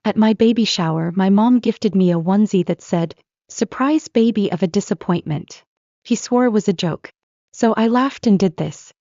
At my baby shower, my mom gifted me a onesie that said, "Surprise baby of a disappointment." He swore it was a joke. So I laughed and did this.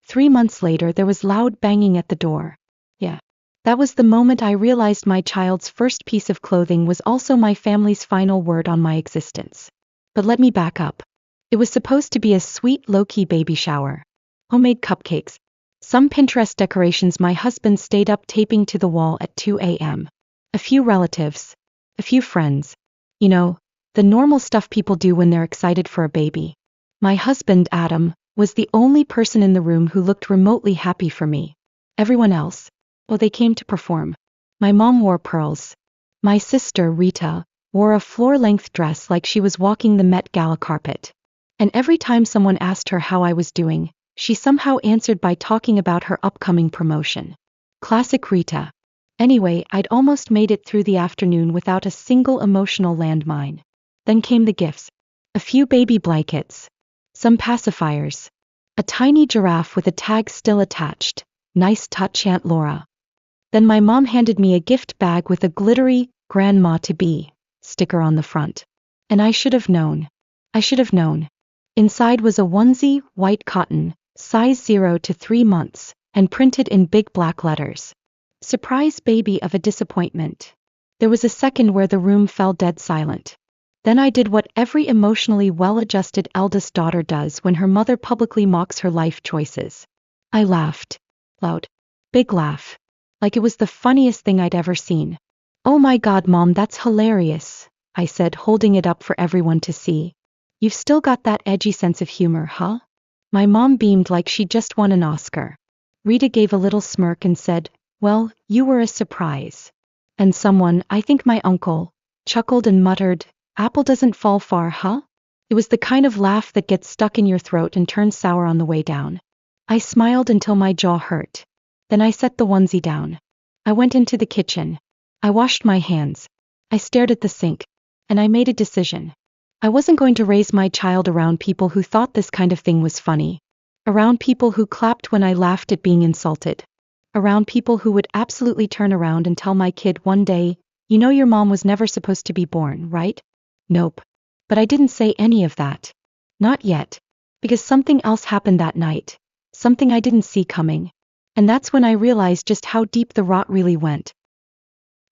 3 months later, there was loud banging at the door. Yeah. That was the moment I realized my child's first piece of clothing was also my family's final word on my existence. But let me back up. It was supposed to be a sweet, low-key baby shower. Homemade cupcakes. Some Pinterest decorations my husband stayed up taping to the wall at 2 a.m. A few relatives. A few friends. You know, the normal stuff people do when they're excited for a baby. My husband, Adam, was the only person in the room who looked remotely happy for me. Everyone else, well, they came to perform. My mom wore pearls. My sister, Rita, wore a floor-length dress like she was walking the Met Gala carpet. And every time someone asked her how I was doing, she somehow answered by talking about her upcoming promotion. Classic Rita. Anyway, I'd almost made it through the afternoon without a single emotional landmine. Then came the gifts. A few baby blankets. Some pacifiers. A tiny giraffe with a tag still attached. Nice touch, Aunt Laura. Then my mom handed me a gift bag with a glittery "Grandma-to-be" sticker on the front. And I should have known. I should have known. Inside was a onesie, white cotton, size 0 to 3 months, and printed in big black letters. "Surprise baby of a disappointment." There was a second where the room fell dead silent. Then I did what every emotionally well-adjusted eldest daughter does when her mother publicly mocks her life choices. I laughed. Loud. Big laugh. Like it was the funniest thing I'd ever seen. "Oh my God, Mom, that's hilarious," I said, holding it up for everyone to see. "You've still got that edgy sense of humor, huh?" My mom beamed like she'd just won an Oscar. Rita gave a little smirk and said, "Well, you were a surprise." And someone, I think my uncle, chuckled and muttered, "Apple doesn't fall far, huh?" It was the kind of laugh that gets stuck in your throat and turns sour on the way down. I smiled until my jaw hurt. Then I set the onesie down. I went into the kitchen. I washed my hands. I stared at the sink. And I made a decision. I wasn't going to raise my child around people who thought this kind of thing was funny. Around people who clapped when I laughed at being insulted. Around people who would absolutely turn around and tell my kid one day, "You know your mom was never supposed to be born, right?" Nope. But I didn't say any of that. Not yet. Because something else happened that night. Something I didn't see coming. And that's when I realized just how deep the rot really went.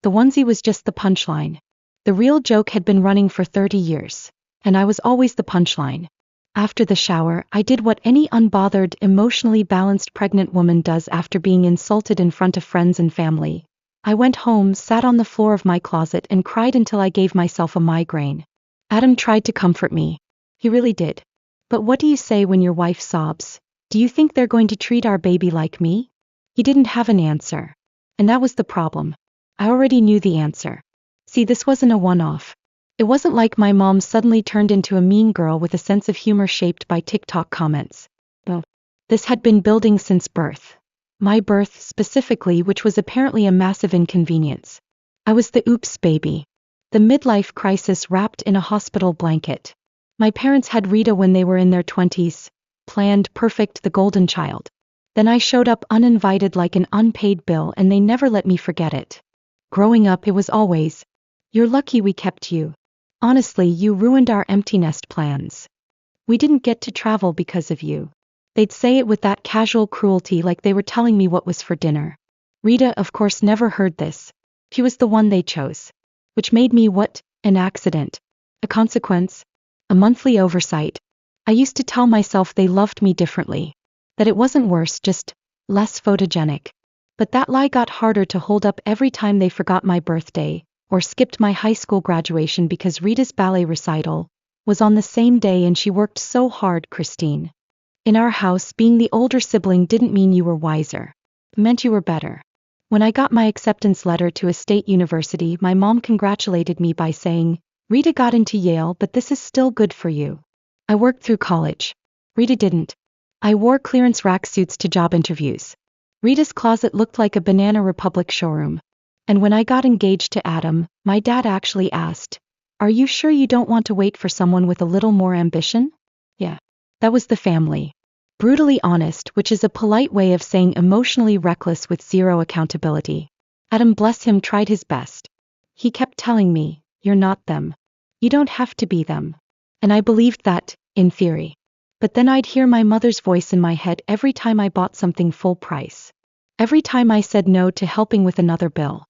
The onesie was just the punchline. The real joke had been running for 30 years. And I was always the punchline. After the shower, I did what any unbothered, emotionally balanced pregnant woman does after being insulted in front of friends and family. I went home, sat on the floor of my closet, and cried until I gave myself a migraine. Adam tried to comfort me. He really did. But what do you say when your wife sobs? Do you think they're going to treat our baby like me? He didn't have an answer. And that was the problem. I already knew the answer. See, this wasn't a one-off. It wasn't like my mom suddenly turned into a mean girl with a sense of humor shaped by TikTok comments. No. This had been building since birth. My birth specifically, which was apparently a massive inconvenience. I was the oops baby. The midlife crisis wrapped in a hospital blanket. My parents had Rita when they were in their 20s. Planned, perfect, the golden child. Then I showed up uninvited like an unpaid bill and they never let me forget it. Growing up, it was always, "You're lucky we kept you. Honestly, you ruined our empty nest plans. We didn't get to travel because of you." They'd say it with that casual cruelty like they were telling me what was for dinner. Rita, of course, never heard this. She was the one they chose. Which made me what? An accident. A consequence. A monthly oversight. I used to tell myself they loved me differently. That it wasn't worse, just less photogenic. But that lie got harder to hold up every time they forgot my birthday, or skipped my high school graduation because Rita's ballet recital was on the same day and she worked so hard, Christine. In our house, being the older sibling didn't mean you were wiser. It meant you were better. When I got my acceptance letter to a state university, my mom congratulated me by saying, "Rita got into Yale, but this is still good for you." I worked through college. Rita didn't. I wore clearance rack suits to job interviews. Rita's closet looked like a Banana Republic showroom. And when I got engaged to Adam, my dad actually asked, "Are you sure you don't want to wait for someone with a little more ambition?" Yeah. That was the family. Brutally honest, which is a polite way of saying emotionally reckless with zero accountability. Adam, bless him, tried his best. He kept telling me, "You're not them. You don't have to be them." And I believed that, in theory. But then I'd hear my mother's voice in my head every time I bought something full price. Every time I said no to helping with another bill.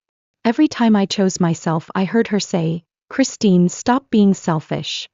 Every time I chose myself, I heard her say, "Christine, stop being selfish."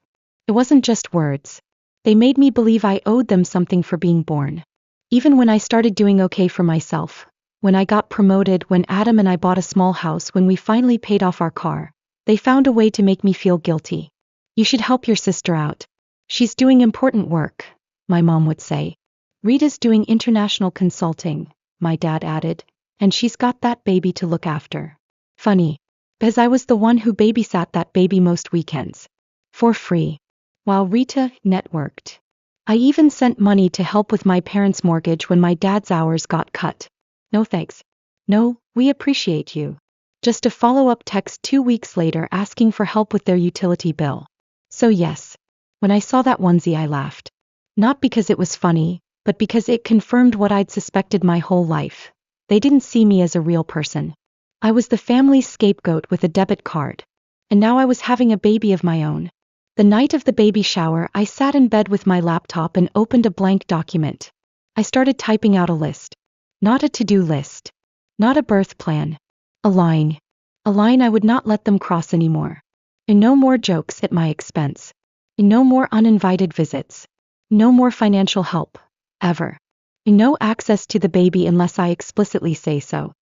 It wasn't just words. They made me believe I owed them something for being born. Even when I started doing okay for myself, when I got promoted, when Adam and I bought a small house, when we finally paid off our car, they found a way to make me feel guilty. "You should help your sister out. She's doing important work," my mom would say. "Rita's doing international consulting," my dad added, "and she's got that baby to look after." Funny, because I was the one who babysat that baby most weekends. For free. While Rita networked. I even sent money to help with my parents' mortgage when my dad's hours got cut. "No thanks. No, we appreciate you." Just a follow-up text 2 weeks later asking for help with their utility bill. So yes, when I saw that onesie I laughed. Not because it was funny, but because it confirmed what I'd suspected my whole life. They didn't see me as a real person. I was the family's scapegoat with a debit card. And now I was having a baby of my own. The night of the baby shower, I sat in bed with my laptop and opened a blank document. I started typing out a list. Not a to-do list. Not a birth plan. A line. A line I would not let them cross anymore. And no more jokes at my expense. And no more uninvited visits. No more financial help. Ever. And no access to the baby unless I explicitly say so.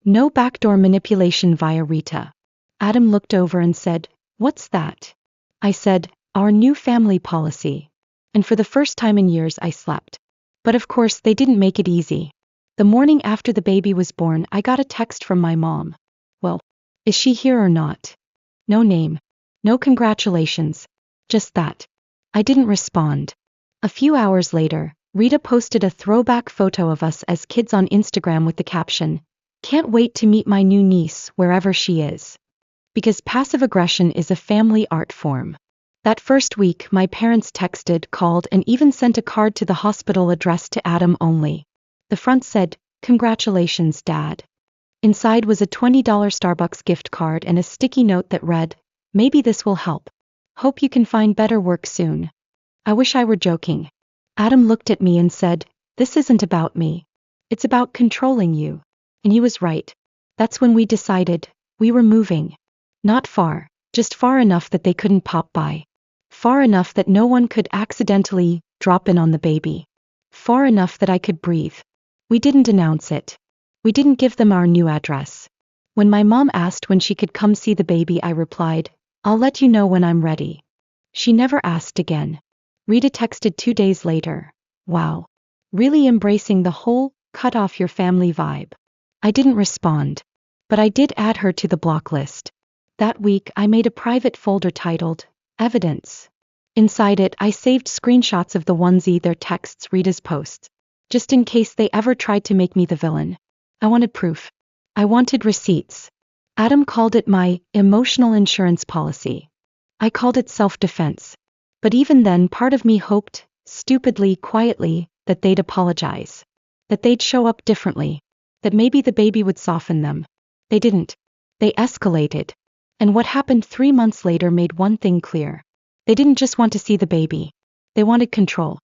No backdoor manipulation via Rita. Adam looked over and said, "What's that?" I said, "Our new family policy." And for the first time in years I slept. But of course they didn't make it easy. The morning after the baby was born, I got a text from my mom. "Well, is she here or not?" No name. No congratulations. Just that. I didn't respond. A few hours later, Rita posted a throwback photo of us as kids on Instagram with the caption, "Can't wait to meet my new niece wherever she is." Because passive aggression is a family art form. That first week, my parents texted, called, and even sent a card to the hospital addressed to Adam only. The front said, "Congratulations, Dad." Inside was a $20 Starbucks gift card and a sticky note that read, "Maybe this will help. Hope you can find better work soon." I wish I were joking. Adam looked at me and said, "This isn't about me. It's about controlling you." And he was right. That's when we decided we were moving. Not far, just far enough that they couldn't pop by. Far enough that no one could accidentally drop in on the baby. Far enough that I could breathe. We didn't announce it. We didn't give them our new address. When my mom asked when she could come see the baby, I replied, "I'll let you know when I'm ready." She never asked again. Rita texted 2 days later, "Wow. Really embracing the whole cut off your family vibe." I didn't respond. But I did add her to the block list. That week I made a private folder titled, "Evidence." Inside it I saved screenshots of the onesie, their texts, Rita's posts. Just in case they ever tried to make me the villain. I wanted proof. I wanted receipts. Adam called it my emotional insurance policy. I called it self-defense. But even then part of me hoped, stupidly, quietly, that they'd apologize. That they'd show up differently. That maybe the baby would soften them. They didn't. They escalated. And what happened 3 months later made one thing clear. They didn't just want to see the baby. They wanted control.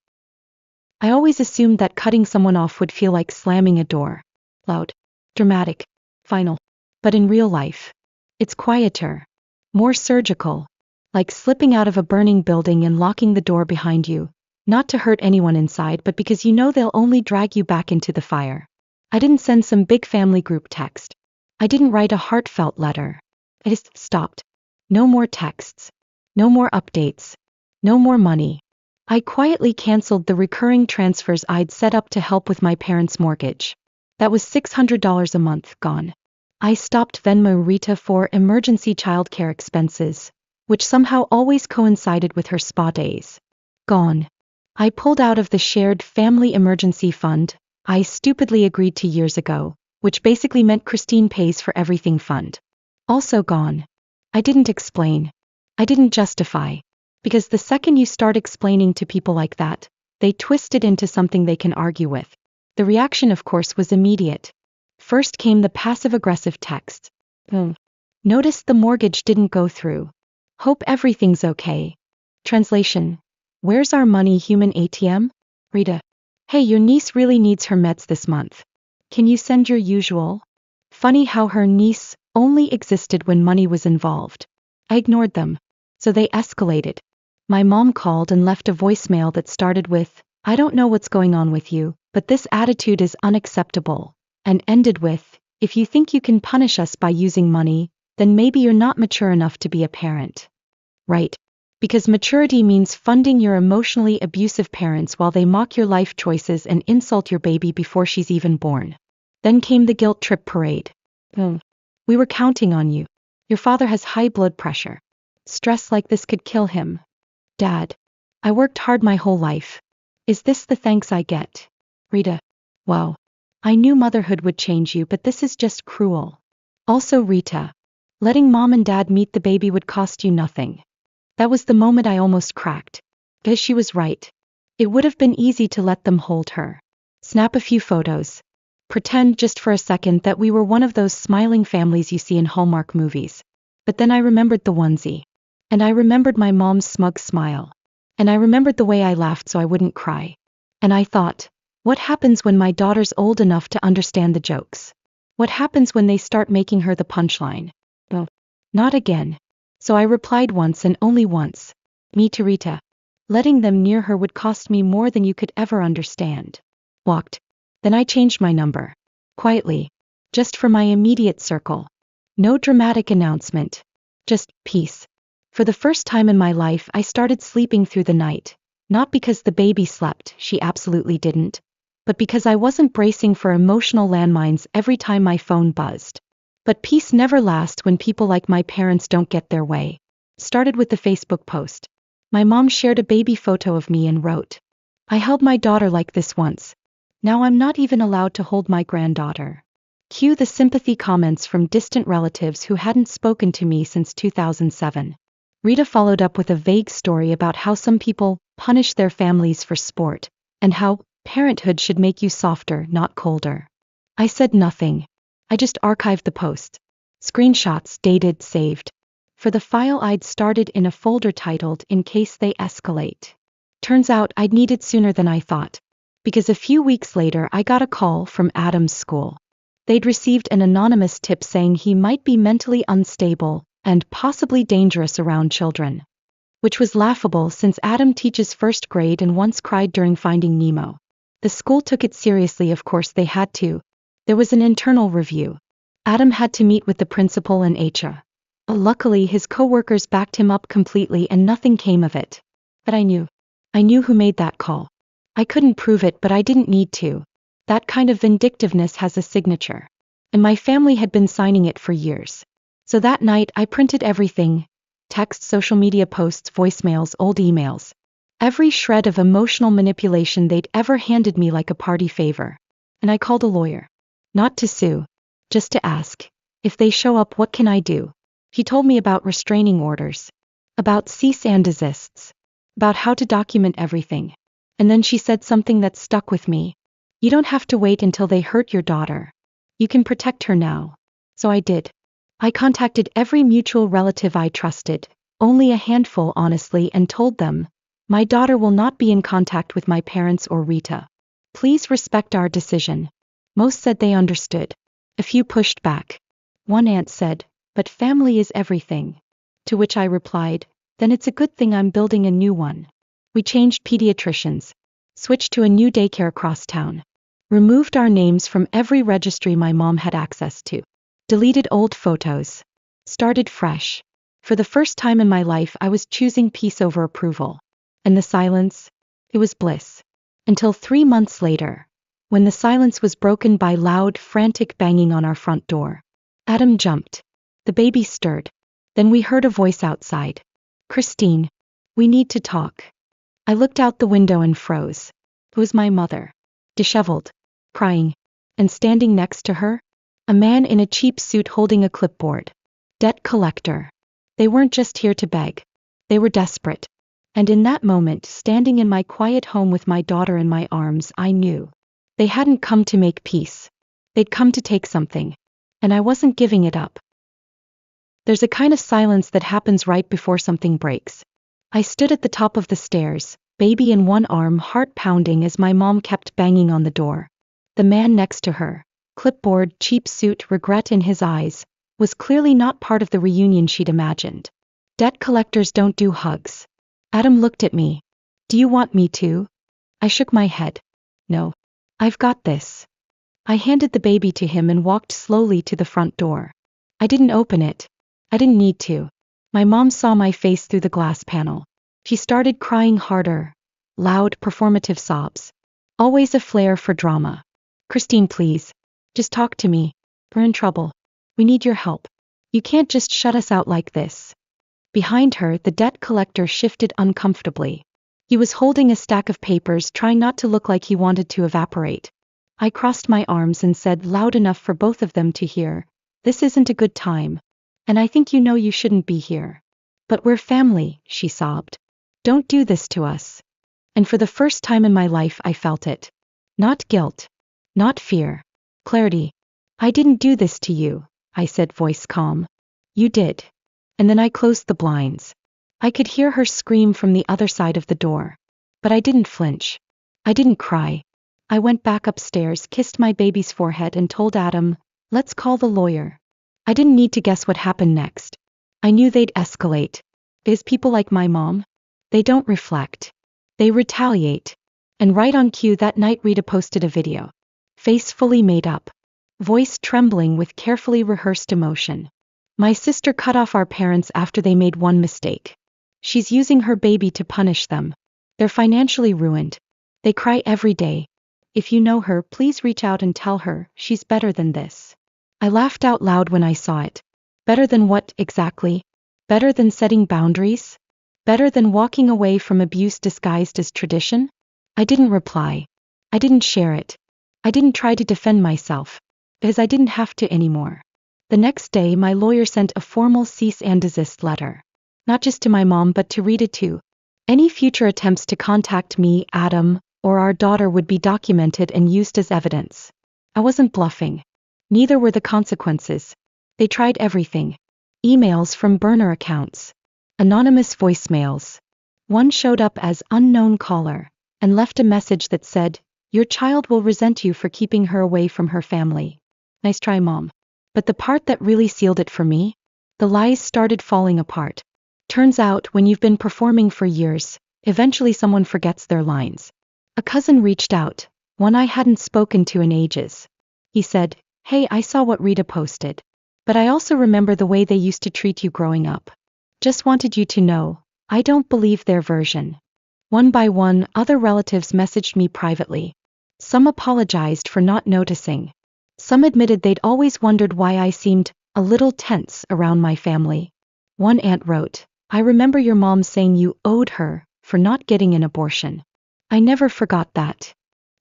I always assumed that cutting someone off would feel like slamming a door. Loud. Dramatic. Final. But in real life, it's quieter. More surgical. Like slipping out of a burning building and locking the door behind you. Not to hurt anyone inside, but because you know they'll only drag you back into the fire. I didn't send some big family group text. I didn't write a heartfelt letter. I just stopped. No more texts. No more updates. No more money. I quietly canceled the recurring transfers I'd set up to help with my parents' mortgage. That was $600 a month gone. I stopped Venmo Rita for emergency childcare expenses, which somehow always coincided with her spa days. Gone. I pulled out of the shared family emergency fund I stupidly agreed to years ago, which basically meant Christine pays for everything fund. Also gone. I didn't explain. I didn't justify. Because the second you start explaining to people like that, they twist it into something they can argue with. The reaction, of course, was immediate. First came the passive-aggressive text. Notice the mortgage didn't go through. Hope everything's okay. Translation. Where's our money, human ATM? Rita. Hey, your niece really needs her meds this month. Can you send your usual? Funny how her niece only existed when money was involved. I ignored them. So they escalated. My mom called and left a voicemail that started with, I don't know what's going on with you, but this attitude is unacceptable, and ended with, if you think you can punish us by using money, then maybe you're not mature enough to be a parent. Right. Because maturity means funding your emotionally abusive parents while they mock your life choices and insult your baby before she's even born. Then came the guilt trip parade. We were counting on you. Your father has high blood pressure. Stress like this could kill him. Dad. I worked hard my whole life. Is this the thanks I get? Rita. Wow. I knew motherhood would change you, but this is just cruel. Also Rita. Letting mom and dad meet the baby would cost you nothing. That was the moment I almost cracked. Because she was right. It would have been easy to let them hold her. Snap a few photos. Pretend just for a second that we were one of those smiling families you see in Hallmark movies. But then I remembered the onesie. And I remembered my mom's smug smile. And I remembered the way I laughed so I wouldn't cry. And I thought, what happens when my daughter's old enough to understand the jokes? What happens when they start making her the punchline? Oh, not again. So I replied once and only once. Me to Rita. Letting them near her would cost me more than you could ever understand. Walked. Then I changed my number. Quietly. Just for my immediate circle. No dramatic announcement. Just peace. For the first time in my life I started sleeping through the night. Not because the baby slept, she absolutely didn't. But because I wasn't bracing for emotional landmines every time my phone buzzed. But peace never lasts when people like my parents don't get their way. Started with the Facebook post. My mom shared a baby photo of me and wrote, I held my daughter like this once. Now I'm not even allowed to hold my granddaughter. Cue the sympathy comments from distant relatives who hadn't spoken to me since 2007. Rita followed up with a vague story about how some people punish their families for sport, and how parenthood should make you softer, not colder. I said nothing. I just archived the post. Screenshots, dated, saved. For the file I'd started in a folder titled In Case They Escalate. Turns out I'd need it sooner than I thought. Because a few weeks later I got a call from Adam's school. They'd received an anonymous tip saying he might be mentally unstable and possibly dangerous around children. Which was laughable since Adam teaches first grade and once cried during Finding Nemo. The school took it seriously, of course they had to. There was an internal review. Adam had to meet with the principal and AITA. Luckily his co-workers backed him up completely and nothing came of it. But I knew who made that call. I couldn't prove it, but I didn't need to. That kind of vindictiveness has a signature. And my family had been signing it for years. So that night I printed everything. Text, social media posts, voicemails, old emails. Every shred of emotional manipulation they'd ever handed me like a party favor. And I called a lawyer. Not to sue. Just to ask. If they show up, what can I do? He told me about restraining orders. About cease and desists. About how to document everything. And then she said something that stuck with me. You don't have to wait until they hurt your daughter. You can protect her now. So I did. I contacted every mutual relative I trusted, only a handful honestly, and told them, my daughter will not be in contact with my parents or Rita. Please respect our decision. Most said they understood. A few pushed back. One aunt said, but family is everything. To which I replied, then it's a good thing I'm building a new one. We changed pediatricians. Switched to a new daycare across town. Removed our names from every registry my mom had access to. Deleted old photos. Started fresh. For the first time in my life I was choosing peace over approval. And the silence? It was bliss. Until 3 months later. When the silence was broken by loud, frantic banging on our front door. Adam jumped. The baby stirred. Then we heard a voice outside. Christine. We need to talk. I looked out the window and froze. It was my mother. Disheveled. Crying. And standing next to her? A man in a cheap suit holding a clipboard. Debt collector. They weren't just here to beg. They were desperate. And in that moment, standing in my quiet home with my daughter in my arms, I knew. They hadn't come to make peace. They'd come to take something. And I wasn't giving it up. There's a kind of silence that happens right before something breaks. I stood at the top of the stairs, baby in one arm, heart pounding as my mom kept banging on the door. The man next to her, clipboard, cheap suit, regret in his eyes, was clearly not part of the reunion she'd imagined. Debt collectors don't do hugs. Adam looked at me. Do you want me to? I shook my head. No. I've got this. I handed the baby to him and walked slowly to the front door. I didn't open it. I didn't need to. My mom saw my face through the glass panel. She started crying harder. Loud, performative sobs. Always a flair for drama. Christine, please. Just talk to me. We're in trouble. We need your help. You can't just shut us out like this. Behind her, the debt collector shifted uncomfortably. He was holding a stack of papers, trying not to look like he wanted to evaporate. I crossed my arms and said loud enough for both of them to hear, "This isn't a good time. And I think you know you shouldn't be here. But we're family," she sobbed. "Don't do this to us." And for the first time in my life I felt it. Not guilt. Not fear. Clarity. "I didn't do this to you," I said, voice calm. "You did." And then I closed the blinds. I could hear her scream from the other side of the door. But I didn't flinch. I didn't cry. I went back upstairs, kissed my baby's forehead and told Adam, "Let's call the lawyer." I didn't need to guess what happened next. I knew they'd escalate. Because people like my mom, they don't reflect. They retaliate. And right on cue that night Rita posted a video. Face fully made up. Voice trembling with carefully rehearsed emotion. "My sister cut off our parents after they made one mistake. She's using her baby to punish them. They're financially ruined. They cry every day. If you know her, please reach out and tell her she's better than this." I laughed out loud when I saw it. Better than what, exactly? Better than setting boundaries? Better than walking away from abuse disguised as tradition? I didn't reply. I didn't share it. I didn't try to defend myself. Because I didn't have to anymore. The next day my lawyer sent a formal cease and desist letter. Not just to my mom but to Rita too. Any future attempts to contact me, Adam, or our daughter would be documented and used as evidence. I wasn't bluffing. Neither were the consequences. They tried everything. Emails from burner accounts. Anonymous voicemails. One showed up as unknown caller, and left a message that said, "Your child will resent you for keeping her away from her family." Nice try, Mom. But the part that really sealed it for me? The lies started falling apart. Turns out, when you've been performing for years, eventually someone forgets their lines. A cousin reached out, one I hadn't spoken to in ages. He said, "Hey, I saw what Rita posted. But I also remember the way they used to treat you growing up. Just wanted you to know, I don't believe their version." One by one, other relatives messaged me privately. Some apologized for not noticing. Some admitted they'd always wondered why I seemed a little tense around my family. One aunt wrote, "I remember your mom saying you owed her for not getting an abortion." I never forgot that.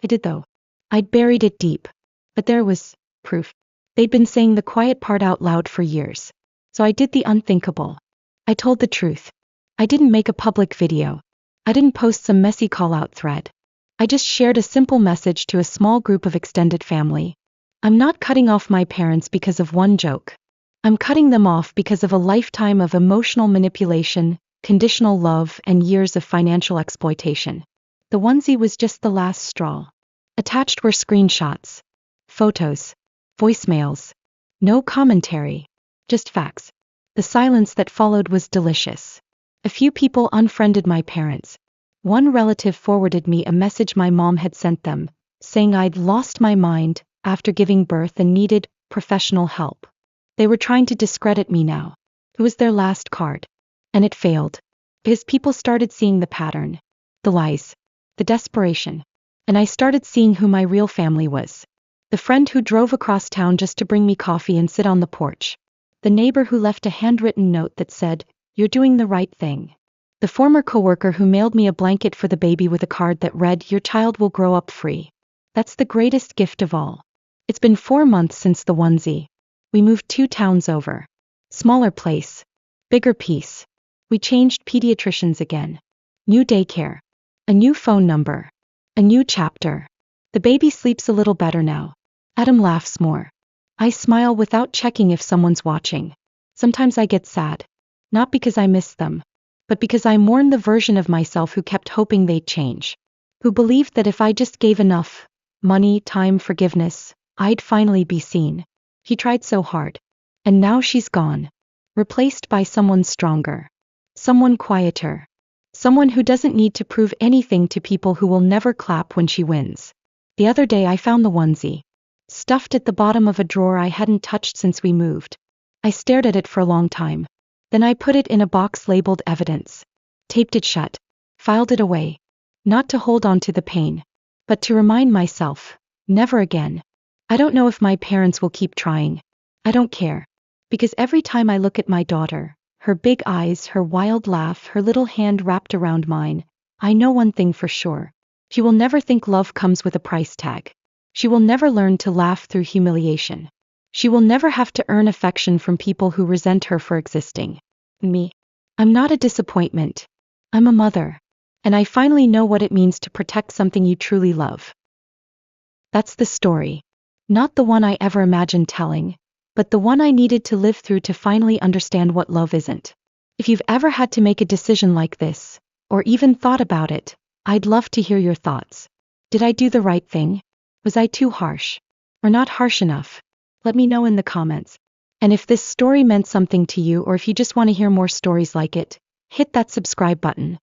I did though. I'd buried it deep. But there was proof. They'd been saying the quiet part out loud for years. So I did the unthinkable. I told the truth. I didn't make a public video. I didn't post some messy call-out thread. I just shared a simple message to a small group of extended family. I'm not cutting off my parents because of one joke. I'm cutting them off because of a lifetime of emotional manipulation, conditional love, and years of financial exploitation. The onesie was just the last straw. Attached were screenshots, photos, voicemails. No commentary. Just facts. The silence that followed was delicious. A few people unfriended my parents. One relative forwarded me a message my mom had sent them, saying I'd lost my mind after giving birth and needed professional help. They were trying to discredit me now. It was their last card. And it failed. Because people started seeing the pattern. The lies. The desperation. And I started seeing who my real family was. The friend who drove across town just to bring me coffee and sit on the porch. The neighbor who left a handwritten note that said, "You're doing the right thing." The former coworker who mailed me a blanket for the baby with a card that read, "Your child will grow up free." That's the greatest gift of all. It's been 4 months since the onesie. We moved 2 towns over. Smaller place. Bigger piece. We changed pediatricians again. New daycare. A new phone number. A new chapter. The baby sleeps a little better now. Adam laughs more. I smile without checking if someone's watching. Sometimes I get sad. Not because I miss them, but because I mourn the version of myself who kept hoping they'd change. Who believed that if I just gave enough money, time, forgiveness, I'd finally be seen. He tried so hard. And now she's gone. Replaced by someone stronger. Someone quieter. Someone who doesn't need to prove anything to people who will never clap when she wins. The other day I found the onesie. Stuffed at the bottom of a drawer I hadn't touched since we moved. I stared at it for a long time. Then I put it in a box labeled evidence. Taped it shut. Filed it away. Not to hold on to the pain, but to remind myself, never again. I don't know if my parents will keep trying. I don't care. Because every time I look at my daughter, her big eyes, her wild laugh, her little hand wrapped around mine, I know one thing for sure. She will never think love comes with a price tag. She will never learn to laugh through humiliation. She will never have to earn affection from people who resent her for existing. Me. I'm not a disappointment. I'm a mother. And I finally know what it means to protect something you truly love. That's the story. Not the one I ever imagined telling, but the one I needed to live through to finally understand what love isn't. If you've ever had to make a decision like this, or even thought about it, I'd love to hear your thoughts. Did I do the right thing? Was I too harsh? Or not harsh enough? Let me know in the comments. And if this story meant something to you, or if you just want to hear more stories like it, hit that subscribe button.